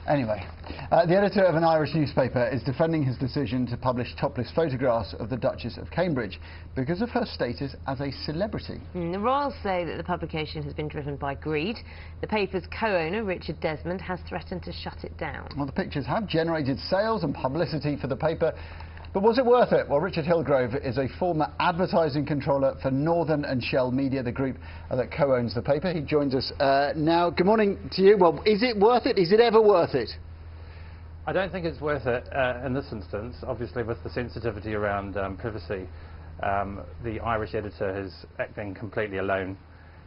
Anyway, the editor of an Irish newspaper is defending his decision to publish topless photographs of the Duchess of Cambridge because of her status as a celebrity. The royals say that the publication has been driven by greed. The paper's co-owner, Richard Desmond, has threatened to shut it down. Well, the pictures have generated sales and publicity for the paper, but was it worth it? Well, Richard Hillgrove is a former advertising controller for Northern and Shell Media, the group that co-owns the paper. He joins us now. Good morning to you. Well, is it worth it? Is it ever worth it? I don't think it's worth it in this instance, obviously with the sensitivity around privacy. The Irish editor is acting completely alone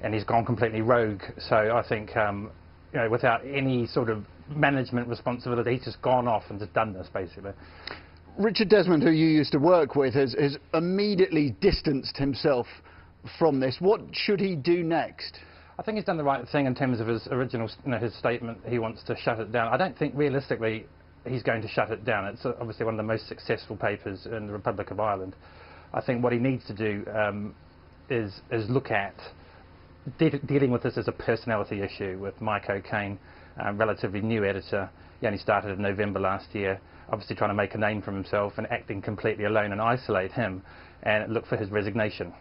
and he's gone completely rogue. So I think, you know, without any sort of management responsibility, he's just gone off and just done this, basically. Richard Desmond, who you used to work with, has immediately distanced himself from this. What should he do next? I think he's done the right thing in terms of his original, his statement. He wants to shut it down. I don't think realistically he's going to shut it down. It's obviously one of the most successful papers in the Republic of Ireland. I think what he needs to do is look at dealing with this as a personality issue with Mike O'Kane, relatively new editor. He only started in November last year, obviously trying to make a name for himself and acting completely alone, and isolate him and look for his resignation.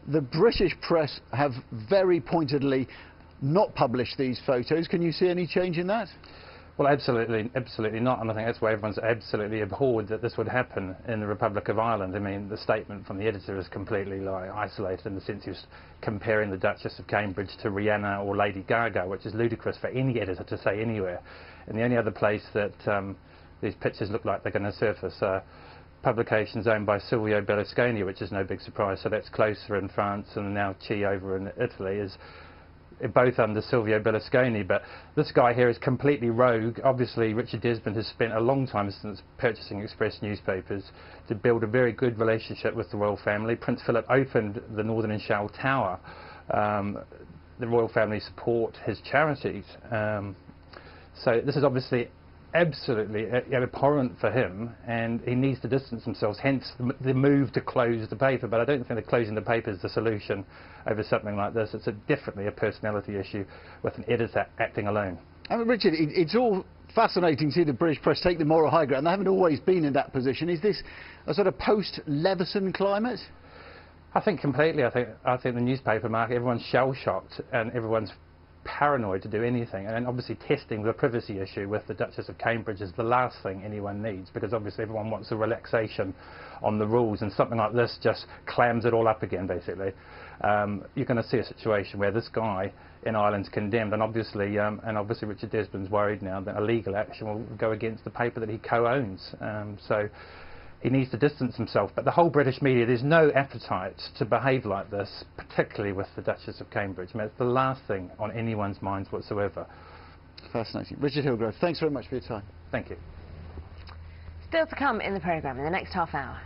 The British press have very pointedly not published these photos. Can you see any change in that? Well, absolutely not, and I think that's why everyone's absolutely abhorred that this would happen in the Republic of Ireland. I mean, the statement from the editor is completely isolated in the sense he was comparing the Duchess of Cambridge to Rihanna or Lady Gaga, which is ludicrous for any editor to say anywhere. And the only other place that these pictures look like they're going to surface are publications owned by Silvio Berlusconi, which is no big surprise. So that's Closer in France and now Chi over in Italy, is both under Silvio Berlusconi. But this guy here is completely rogue. Obviously, Richard Desmond has spent a long time since purchasing Express newspapers to build a very good relationship with the royal family. Prince Philip opened the Northern and Shell Tower. The royal family support his charities. So this is obviously absolutely abhorrent for him, and he needs to distance himself, hence the move to close the paper. But I don't think that closing the paper is the solution over something like this. It's definitely a personality issue with an editor acting alone. I mean, Richard, it's all fascinating to see the British press take the moral high ground. They haven't always been in that position. Is this a sort of post-Leveson climate? I think completely. I think the newspaper market, everyone's shell-shocked and everyone's paranoid to do anything, and obviously testing the privacy issue with the Duchess of Cambridge is the last thing anyone needs, because obviously everyone wants a relaxation on the rules, and something like this just clams it all up again, basically. You're going to see a situation where this guy in Ireland's condemned, and obviously Richard Desmond's worried now that a legal action will go against the paper that he co-owns. So he needs to distance himself. But the whole British media, there's no appetite to behave like this, particularly with the Duchess of Cambridge. I mean, it's the last thing on anyone's minds whatsoever. Fascinating. Richard Hillgrove, thanks very much for your time. Thank you. Still to come in the programme in the next half hour.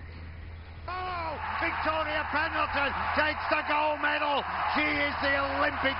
Oh, Victoria Pendleton takes the gold medal. She is the Olympic